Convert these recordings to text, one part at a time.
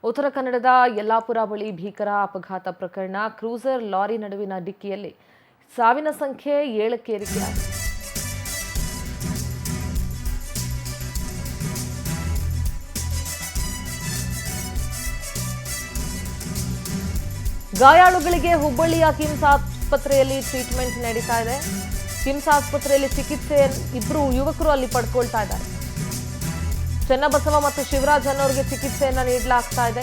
ಉತ್ತರ ಕನ್ನಡದ ಯಲ್ಲಾಪುರ ಬಳಿ ಭೀಕರ ಅಪಘಾತ ಪ್ರಕರಣ. ಕ್ರೂಸರ್ ಲಾರಿ ನಡುವಿನ ಡಿಕ್ಕಿಯಲ್ಲಿ ಸಾವಿನ ಸಂಖ್ಯೆ 7ಕ್ಕೆ ಏರಿಕೆಯಾಗಿದೆ. ಗಾಯಾಳುಗಳಿಗೆ ಹುಬ್ಬಳ್ಳಿಯ ಕಿಮ್ಸ್ ಆಸ್ಪತ್ರೆಯಲ್ಲಿ ಟ್ರೀಟ್ಮೆಂಟ್ ನಡೀತಾ ಇದೆ. ಕಿಮ್ಸ್ ಆಸ್ಪತ್ರೆಯಲ್ಲಿ ಚಿಕಿತ್ಸೆ ಇಬ್ಬರು ಯುವಕರು ಅಲ್ಲಿ ಪಡ್ಕೊಳ್ತಾ ಇದ್ದಾರೆ. ಚನ್ನಬಸವ ಮತ್ತು ಶಿವರಾಜ್ ಅನ್ನೋರಿಗೆ ಚಿಕಿತ್ಸೆಯನ್ನ ನೀಡಲಾಗ್ತಾ ಇದೆ.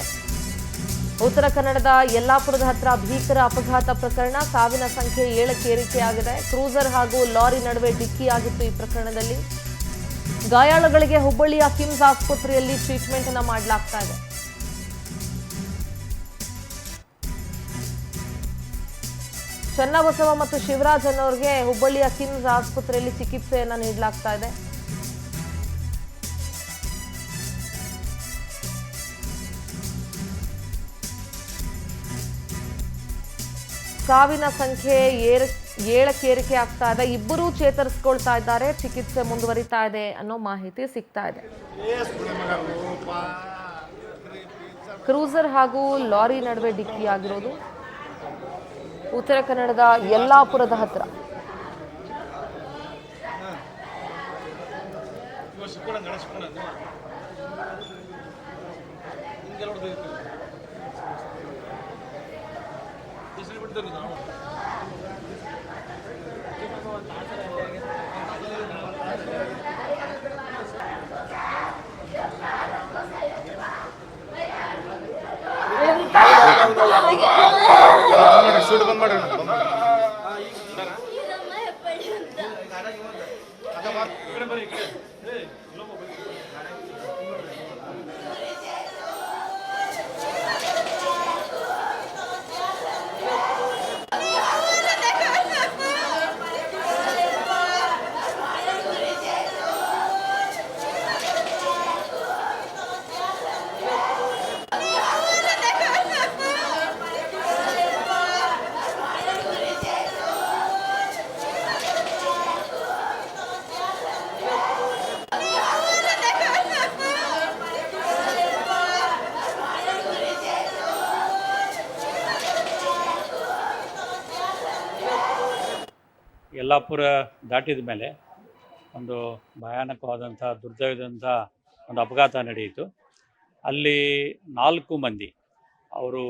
ಉತ್ತರ ಕನ್ನಡದ ಯಲ್ಲಾಪುರದ ಹತ್ರ ಭೀಕರ ಅಪಘಾತ ಪ್ರಕರಣ. ಸಾವಿನ ಸಂಖ್ಯೆ 7ಕ್ಕೆ ಏರಿಕೆಯಾಗಿದೆ. ಕ್ರೂಸರ್ ಹಾಗೂ ಲಾರಿ ನಡುವೆ ಡಿಕ್ಕಿಯಾಗಿತ್ತು. ಈ ಪ್ರಕರಣದಲ್ಲಿ ಗಾಯಾಳುಗಳಿಗೆ ಹುಬ್ಬಳ್ಳಿಯ ಕಿಮ್ಸ್ ಆಸ್ಪತ್ರೆಯಲ್ಲಿ ಟ್ರೀಟ್ಮೆಂಟ್ ಅನ್ನ ಮಾಡಲಾಗ್ತಾ ಇದೆ. ಚನ್ನಬಸವ ಮತ್ತು ಶಿವರಾಜ್ ಅನ್ನೋರಿಗೆ ಹುಬ್ಬಳ್ಳಿಯ ಕಿಮ್ಸ್ ಆಸ್ಪತ್ರೆಯಲ್ಲಿ ಚಿಕಿತ್ಸೆಯನ್ನ ನೀಡಲಾಗ್ತಾ ಇದೆ. ಸಾವಿನ ಸಂಖ್ಯೆ 7ಕ್ಕೆ ಏರಿಕೆ ಆಗ್ತಾ ಇದೆ. ಇಬ್ಬರೂ ಚೇತರಿಸಿಕೊಳ್ತಾ ಇದ್ದಾರೆ. ಚಿಕಿತ್ಸೆ ಮುಂದುವರಿತಾ ಇದೆ ಅನ್ನೋ ಮಾಹಿತಿ ಸಿಗ್ತಾ ಇದೆ. ಕ್ರೂಸರ್ ಹಾಗೂ ಲಾರಿ ನಡುವೆ ಡಿಕ್ಕಿ ಆಗಿರೋದು ಉತ್ತರ ಕನ್ನಡದ ಯಲ್ಲಾಪುರದ ಹತ್ರ. ಯಲ್ಲಾಪುರ ದಾಟಿದ ಮೇಲೆ ಒಂದು ಭಯಾನಕವಾದಂಥ ದುರ್ದೈವದಂಥ ಒಂದು ಅಪಘಾತ ನಡೆಯಿತು. ಅಲ್ಲಿ 4 ಮಂದಿ ಅವರು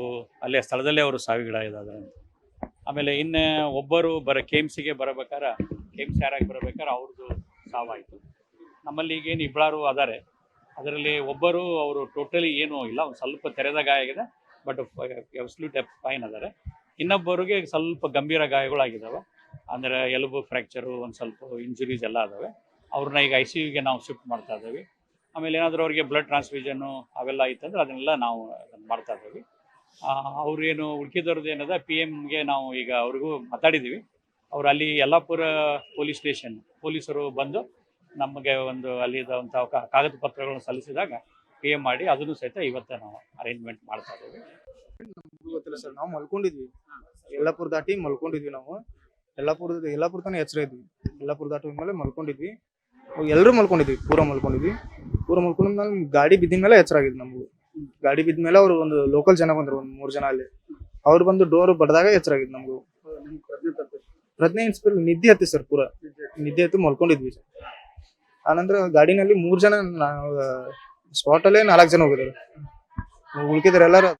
ಅಲ್ಲೇ ಸ್ಥಳದಲ್ಲೇ ಅವರು ಸಾವಿಗೀಡಾಗಿದ್ದಾರೆ. ಆಮೇಲೆ ಇನ್ನು ಒಬ್ಬರು KMCಗೆ ಬರಬೇಕಾರೆ KMC ಯಾರಾಗಿ ಬರಬೇಕಾದ್ರೆ ಅವ್ರದ್ದು ಸಾವಾಯಿತು. ನಮ್ಮಲ್ಲಿ ಈಗೇನು ಇಬ್ಬರು ಅದಾರೆ. ಅದರಲ್ಲಿ ಒಬ್ಬರು ಅವರು ಟೋಟಲಿ ಏನೂ ಇಲ್ಲ, ಒಂದು ಸ್ವಲ್ಪ ತೆರೆದ ಗಾಯ ಆಗಿದೆ, ಬಟ್ ಅಬ್ಸಲ್ಯೂಟ್ ಫೈನ್ ಅದಾರೆ. ಇನ್ನೊಬ್ಬರಿಗೆ ಸ್ವಲ್ಪ ಗಂಭೀರ ಗಾಯಗಳಾಗಿದ್ದಾವೆ. ಅಂದರೆ ಎಲುಬು ಫ್ರ್ಯಾಕ್ಚರು, ಒಂದು ಸ್ವಲ್ಪ ಇಂಜುರೀಸ್ ಎಲ್ಲ ಅದಾವೆ. ಅವ್ರನ್ನ ಈಗ ICUಗೆ ನಾವು ಶಿಫ್ಟ್ ಮಾಡ್ತಾ ಇದ್ದೀವಿ. ಆಮೇಲೆ ಏನಾದರೂ ಅವ್ರಿಗೆ ಬ್ಲಡ್ ಟ್ರಾನ್ಸ್ಫ್ಯೂಷನ್ನು ಅವೆಲ್ಲ ಇತ್ತಂದ್ರೆ ಅದನ್ನೆಲ್ಲ ನಾವು ಮಾಡ್ತಾ ಇದ್ದೀವಿ. ಅವ್ರೇನು ಉಳ್ಕಿದವ್ರದ್ದು ಏನದ PMಗೆ ನಾವು ಈಗ ಅವ್ರಿಗೂ ಮಾತಾಡಿದ್ದೀವಿ. ಅವ್ರು ಅಲ್ಲಿ ಯಲ್ಲಾಪುರ ಪೊಲೀಸ್ ಸ್ಟೇಷನ್ ಪೊಲೀಸರು ಬಂದು ನಮಗೆ ಒಂದು ಅಲ್ಲಿದ್ದಂಥ ಕಾಗದ ಪತ್ರಗಳನ್ನು ಸಲ್ಲಿಸಿದಾಗ PM ಮಾಡಿ ಅದನ್ನು ಸಹಿತ ಇವತ್ತು ನಾವು ಅರೇಂಜ್ಮೆಂಟ್ ಮಾಡ್ತಾ ಇದ್ದೀವಿ. ಗೊತ್ತಿಲ್ಲ ಸರ್, ನಾವು ಮಲ್ಕೊಂಡಿದ್ವಿ. ಯಲ್ಲಾಪುರ ದಾಟಿ ಮಲ್ಕೊಂಡಿದ್ವಿ. ನಾವು ಯಲ್ಲಾಪುರ ತನಕ ಎಚ್ಚರ ಇದ್ವಿ. ಯಲ್ಲಾಪುರ ದಾಟಿ ಮೇಲೆ ಮಲ್ಕೊಂಡಿದ್ವಿ. ಎಲ್ಲರೂ ಮಲ್ಕೊಂಡಿದ್ವಿ, ಪೂರ ಮಲ್ಕೊಂಡಿದ್ಮೇಲೆ ಗಾಡಿ ಬಿದ್ದ ಮೇಲೆ ಎಚ್ಚರ ಆಗಿದ್ವಿ. ನಮಗೂ ಗಾಡಿ ಬಿದ್ದ ಮೇಲೆ ಅವ್ರು ಒಂದು ಲೋಕಲ್ ಜನ ಬಂದ್ರು, ಒಂದು 3 ಜನ ಅಲ್ಲಿ. ಅವ್ರು ಬಂದು ಡೋರ್ ಬಡ್ದಾಗ ಎಚ್ಚರ ಆಗಿದ್ದು ನಮಗೂ. ಪ್ರಜ್ಞೆ ಇನ್ಸ್ಪೆಕ್ಟರ್ ನಿದ್ದೆ ಹತ್ತಿ ಸರ್, ಪೂರ ನಿದ್ದೆ ಹತ್ತಿ ಮಲ್ಕೊಂಡಿದ್ವಿ ಸರ್. ಆನಂತರ ಗಾಡಿನಲ್ಲಿ 3 ಜನ, ಸ್ಪಾಟ್ ಅಲ್ಲೇ 4 ಜನ ಹೋಗಿದ್ದಾರೆ. ಉಳ್ಕಿದ್ರೆ ಎಲ್ಲರೂ